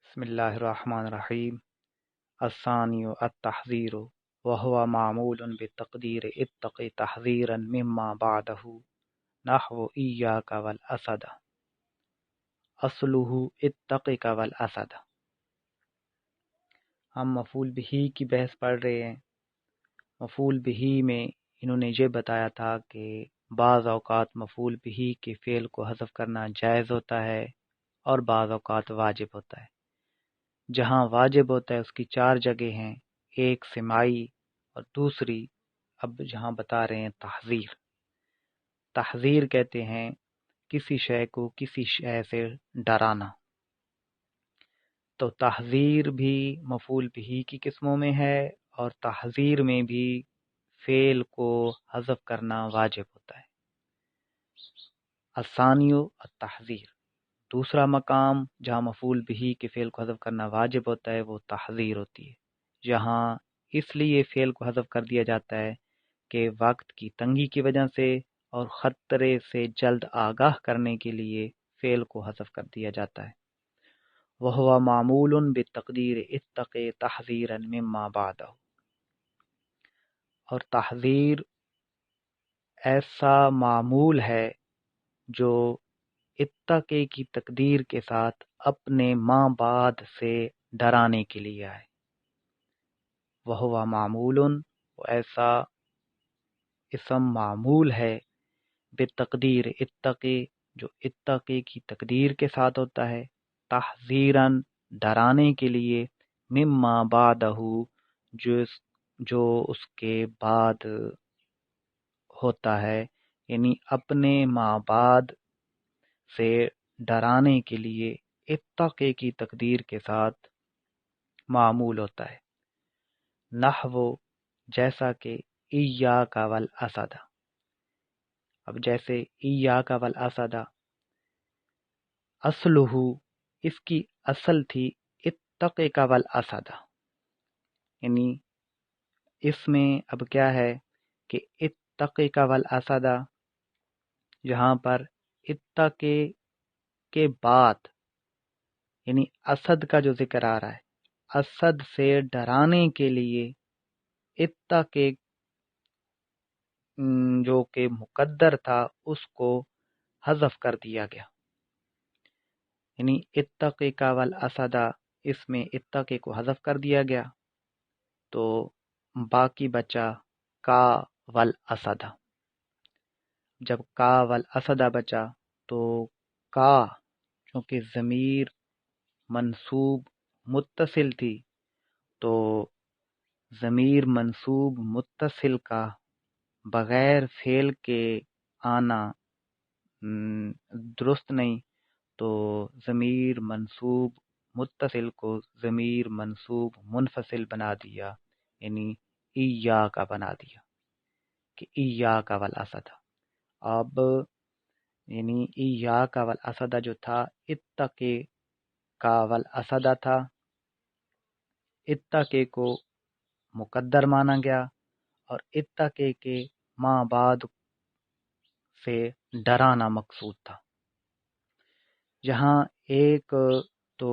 بسم اللہ الرحمن الرحیم۔ الثانی التحذیر وهو معمول بتقدیر اتق تحذیرا مما بعده نحو ایاک والاسد اصلہ اتقک والاسد۔ ہم مفعول بہ کی بحث پڑھ رہے ہیں۔ مفعول بہ میں انہوں نے یہ بتایا تھا کہ بعض اوقات مفعول بہ کے فعل کو حذف کرنا جائز ہوتا ہے اور بعض اوقات واجب ہوتا ہے۔ جہاں واجب ہوتا ہے اس کی چار جگہ ہیں، ایک سماعی اور دوسری اب جہاں بتا رہے ہیں تحذیر۔ تحذیر کہتے ہیں کسی شے کو کسی شے سے ڈرانا۔ تو تحذیر بھی مفعول بہ کی قسموں میں ہے اور تحذیر میں بھی فعل کو حذف کرنا واجب ہوتا ہے۔ الثانیو التحذیر، دوسرا مقام جہاں مفعول بہ کے فعل کو حذف کرنا واجب ہوتا ہے وہ تحذیر ہوتی ہے۔ یہاں اس لیے فعل کو حذف کر دیا جاتا ہے کہ وقت کی تنگی کی وجہ سے اور خطرے سے جلد آگاہ کرنے کے لیے فعل کو حذف کر دیا جاتا ہے۔ وَهُوَ معمول بتقدیر اتق تحذیرا مما بعدہ، اور تحذیر ایسا معمول ہے جو اتقے کی تقدیر کے ساتھ اپنے ماں بعد سے ڈرانے کے لیے آئے۔ وہ معمول، وہ ایسا اسم معمول ہے بتقدیر اتقے، جو اتقے کی تقدیر کے ساتھ ہوتا ہے، تحذیراً ڈرانے کے لیے، مما بعدہ جو اس کے بعد ہوتا ہے، یعنی اپنے ماں بعد سے ڈرانے کے لیے اتقے کی تقدیر کے ساتھ معمول ہوتا ہے۔ نحو، جیسا کہ ایاک والاسد، اب جیسے ایاک والاسد، اصلہ، اس کی اصل تھی اتقک والاسد، یعنی اس میں اب کیا ہے کہ اتقک والاسد، یہاں پر اتقے کے بعد یعنی اسد کا جو ذکر آ رہا ہے، اسد سے ڈرانے کے لیے اتقے جو کہ مقدر تھا اس کو حذف کر دیا گیا، یعنی اتقک والاسد، اس میں اتقے کو حذف کر دیا گیا تو باقی بچا کا والاسد۔ جب کا والاسد بچا تو کا چونکہ ضمیر منصوب متصل تھی تو ضمیر منصوب متصل کا بغیر فعل کے آنا درست نہیں، تو ضمیر منصوب متصل کو ضمیر منصوب منفصل بنا دیا، یعنی ایاک بنا دیا کہ ایاک والاسد۔ اب یعنی ایاک والاسد جو تھا اتقے کا والاسد تھا، اتقے کو مقدر مانا گیا اور اتقے کے ماں بعد سے ڈرانا مقصود تھا۔ یہاں ایک تو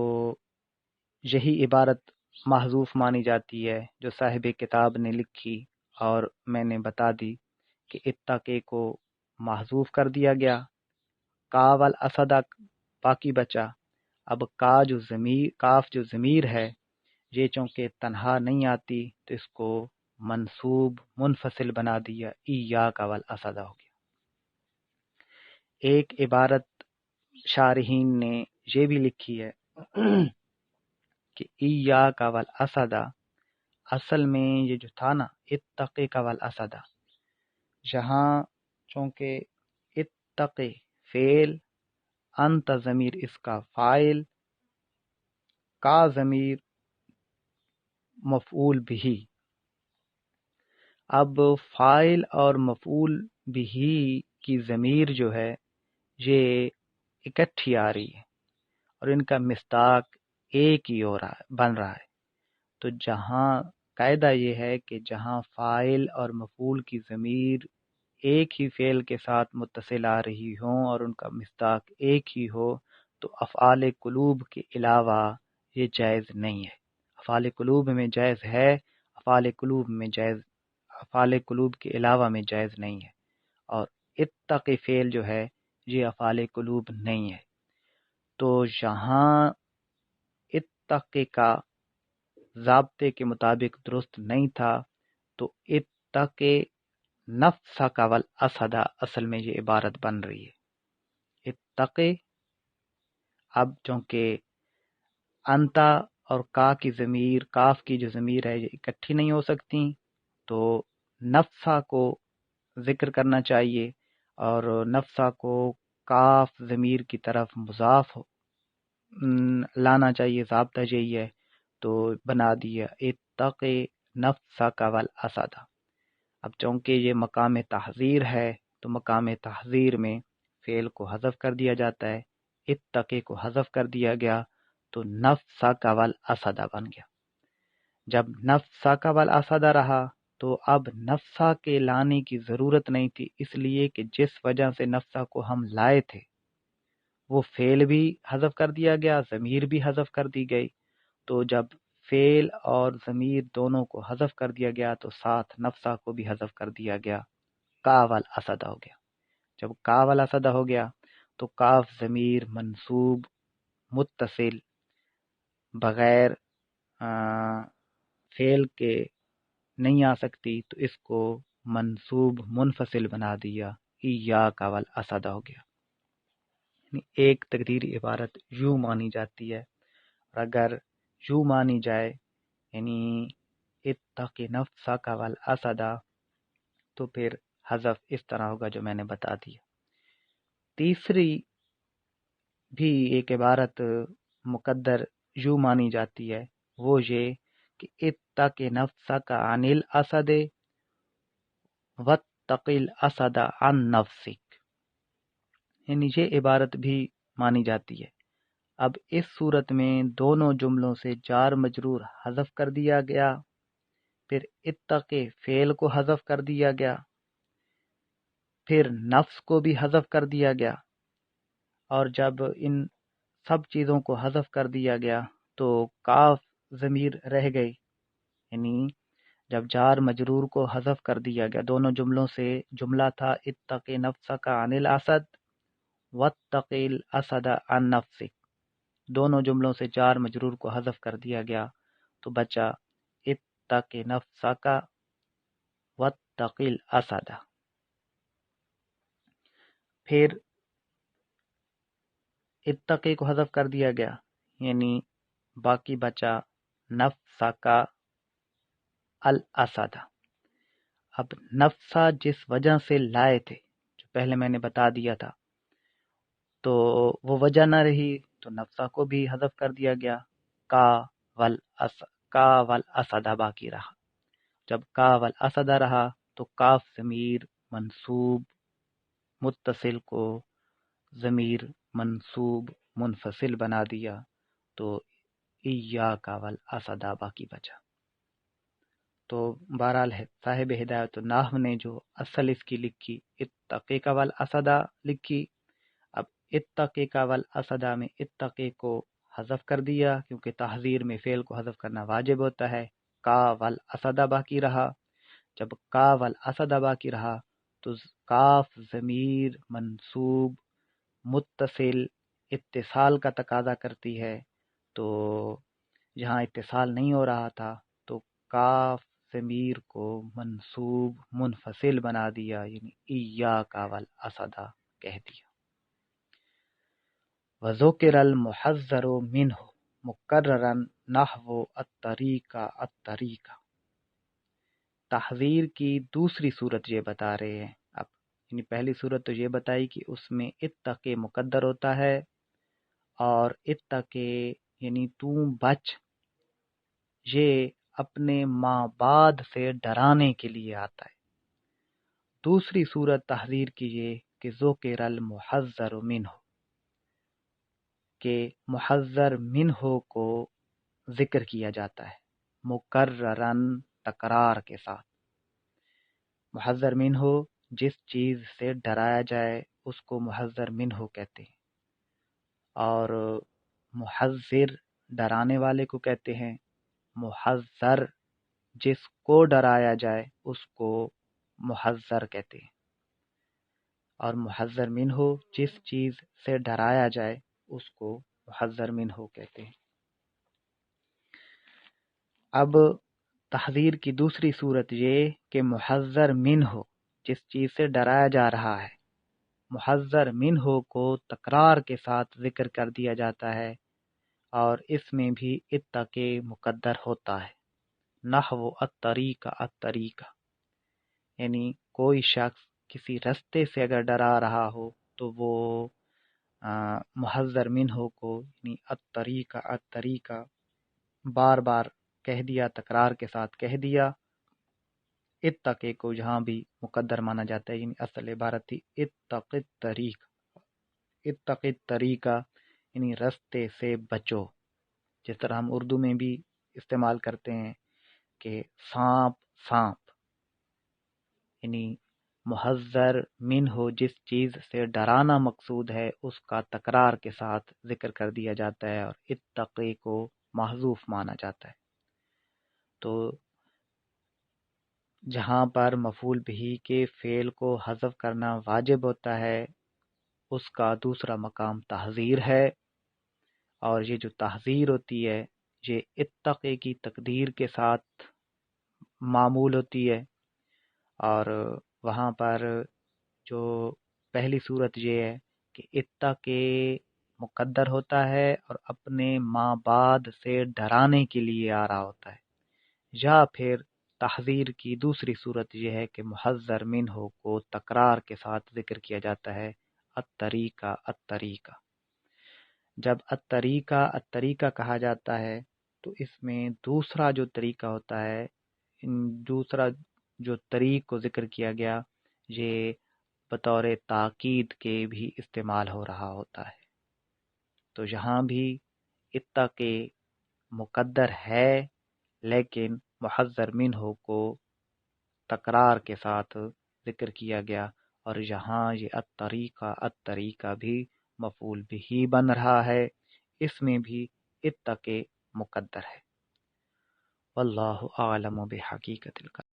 یہی عبارت محذوف مانی جاتی ہے جو صاحب کتاب نے لکھی اور میں نے بتا دی کہ اتقے کو محذوف کر دیا گیا، کا والاسد باقی بچا۔ اب کاف جو ضمیر ہے یہ چونکہ تنہا نہیں آتی تو اس کو منصوب منفصل بنا دیا، ایاک والاسد ہو گیا۔ ایک عبارت شارحین نے یہ بھی لکھی ہے کہ ایاک والاسد، اصل میں یہ جو تھا نا اتقک والاسد، جہاں چونکہ اتقے فعل، انت ضمیر اس کا فاعل، کا ضمیر مفعول بہ، اب فاعل اور مفعول بہ کی ضمیر جو ہے یہ اکٹھی آ رہی ہے اور ان کا مصداق ایک ہی ہو رہا ہے، بن رہا ہے۔ تو جہاں قاعدہ یہ ہے کہ جہاں فاعل اور مفعول کی ضمیر ایک ہی فعل کے ساتھ متصل آ رہی ہوں اور ان کا مصداق ایک ہی ہو تو افعال قلوب کے علاوہ یہ جائز نہیں ہے۔ افعال قلوب میں جائز ہے، افعال قلوب میں جائز، افعال قلوب کے علاوہ میں جائز نہیں ہے۔ اور اتقی فعل جو ہے یہ افعال قلوب نہیں ہے۔ تو یہاں اتقی کا ضابطے کے مطابق درست نہیں تھا، تو اتقی نفسک والاسد اصل میں یہ عبارت بن رہی ہے۔ اتقی، اب چونکہ انتا اور کا کی ضمیر، کاف کی جو ضمیر ہے یہ اکٹھی نہیں ہو سکتی، تو نفسا کو ذکر کرنا چاہیے، اور نفسا کو کاف ضمیر کی طرف مضاف لانا چاہیے، ضابطہ یہی ہے، تو بنا دیا اتقی نفسک والاسد۔ اب چونکہ یہ مقام تحذیر ہے تو مقام تحذیر میں فعل کو حذف کر دیا جاتا ہے، اتقی کو حذف کر دیا گیا تو نفسک والاسد بن گیا۔ جب نفسک والاسد رہا تو اب نفسا کے لانے کی ضرورت نہیں تھی، اس لیے کہ جس وجہ سے نفسا کو ہم لائے تھے وہ فعل بھی حذف کر دیا گیا، ضمیر بھی حذف کر دی گئی، تو جب فعل اور ضمیر دونوں کو حذف کر دیا گیا تو ساتھ نفسا کو بھی حذف کر دیا گیا، کا والاسد ہو گیا۔ جب کا والاسد ہو گیا تو کاف ضمیر منصوب متصل بغیر فعل کے نہیں آ سکتی، تو اس کو منصوب منفصل بنا دیا، ایاک والاسد ہو گیا۔ یعنی ایک تقدیری عبارت یوں مانی جاتی ہے، اور اگر یوں مانی جائے یعنی اتقی نفسک والاسد، تو پھر حذف اس طرح ہوگا جو میں نے بتا دیا۔ تیسری بھی ایک عبارت مقدر یوں مانی جاتی ہے، وہ یہ کہ اتقی نفسک عن الاسد واتقی الاسد عن نفسک، یعنی یہ عبارت بھی مانی جاتی ہے۔ اب اس صورت میں دونوں جملوں سے جار مجرور حذف کر دیا گیا، پھر اتقی فعل کو حذف کر دیا گیا، پھر نفس کو بھی حذف کر دیا گیا، اور جب ان سب چیزوں کو حذف کر دیا گیا تو کاف ضمیر رہ گئی، یعنی جب جار مجرور کو حذف کر دیا گیا، دونوں جملوں سے جملہ تھا اتقی نفسک عن الاسد واتقی الاسد عن نفسک، دونوں جملوں سے جار مجرور کو حذف کر دیا گیا تو بچا اتقی نفسک واتقی الاسد۔ پھر اتقی کو حذف کر دیا گیا، یعنی باقی بچا نفسک الاسد۔ اب نفسا جس وجہ سے لائے تھے جو پہلے میں نے بتا دیا تھا، تو وہ وجہ نہ رہی تو نفسا کو بھی حذف کر دیا گیا، کا والاسد باقی رہا۔ جب کا والاسد رہا تو کاف ضمیر منصوب متصل کو ضمیر منصوب منفصل بنا دیا، تو ایاک والاسد باقی بچا۔ تو بہرحال صاحب ہدایت النحو نے جو اصل اس کی لکھی اتقی کا والاسد لکھی، اب اتقی کا والاسد میں اتقی کو حذف کر دیا کیونکہ تحذیر میں فعل کو حذف کرنا واجب ہوتا ہے، کا والاسد باقی رہا۔ جب کا والاسد باقی رہا تو کاف ضمیر منصوب متصل اتصال کا تقاضا کرتی ہے، تو جہاں اتصال نہیں ہو رہا تھا تو کاف ضمیر کو منصوب منفصل بنا دیا، یعنی ایاک والاسد کہہ دیا۔ وذکر المحذر منہ مکررا نحو الطریقہ الطریقہ، تحذیر کی دوسری صورت یہ بتا رہے ہیں اب، یعنی پہلی صورت تو یہ بتائی کہ اس میں اتقی مقدر ہوتا ہے، اور اتقی یعنی تو بچ، یہ اپنے ماں بعد سے ڈرانے کے لیے آتا ہے۔ دوسری صورت تحذیر کی یہ کہ ذکر المحذر منہ، کہ محذر منہ کو ذکر کیا جاتا ہے مکررن تکرار کے ساتھ۔ محذر منہ جس چیز سے ڈرایا جائے اس کو محذر منہ کہتے ہیں، اور محذر ڈرانے والے کو کہتے ہیں، محذر جس کو ڈرایا جائے اس کو محذر کہتے ہیں، اور محذر منہ جس چیز سے ڈرایا جائے اس کو محذر منہ کہتے ہیں۔ اب تحذیر کی دوسری صورت یہ کہ محذر منہ جس چیز سے ڈرایا جا رہا ہے، محذر منہ کو تکرار کے ساتھ ذکر کر دیا جاتا ہے، اور اس میں بھی اتقِ مقدر ہوتا ہے، نحو الطریقہ الطریقہ، یعنی کوئی شخص کسی رستے سے اگر ڈرا رہا ہو تو وہ محذر منہ کو یعنی الطریقہ الطریقہ بار بار کہہ دیا، تکرار کے ساتھ کہہ دیا۔ اتقے کو جہاں بھی مقدر مانا جاتا ہے، یعنی اصل عبارت تھی اتق الطریق، اتق الطریقہ یعنی رستے سے بچو، جس طرح ہم اردو میں بھی استعمال کرتے ہیں کہ سانپ سانپ، یعنی محذر منہ جس چیز سے ڈرانا مقصود ہے اس کا تکرار کے ساتھ ذکر کر دیا جاتا ہے، اور اتقے کو محذوف مانا جاتا ہے۔ تو جہاں پر مفعول بہ کے فعل کو حذف کرنا واجب ہوتا ہے اس کا دوسرا مقام تحذیر ہے، اور یہ جو تحذیر ہوتی ہے یہ اتقے کی تقدیر کے ساتھ معمول ہوتی ہے، اور وہاں پر جو پہلی صورت یہ ہے کہ اتقے مقدر ہوتا ہے اور اپنے ماں بعد سے ڈرانے کے لیے آ رہا ہوتا ہے، یا پھر تحذیر کی دوسری صورت یہ ہے کہ محذر منہ کو تکرار کے ساتھ ذکر کیا جاتا ہے، الطریقہ الطریقہ۔ جب الطریقہ الطریقہ کہا جاتا ہے تو اس میں دوسرا جو طریقہ ہوتا ہے، دوسرا جو طریق کو ذکر کیا گیا یہ بطور تاکید کے بھی استعمال ہو رہا ہوتا ہے۔ تو یہاں بھی اتقے مقدر ہے لیکن محذر منہ کو تکرار کے ساتھ ذکر کیا گیا، اور یہاں یہ الطریقہ الطریقہ بھی مفعول بہ بن رہا ہے، اس میں بھی اتقے مقدر ہے۔ واللہ اعلم بحقیقت القدر۔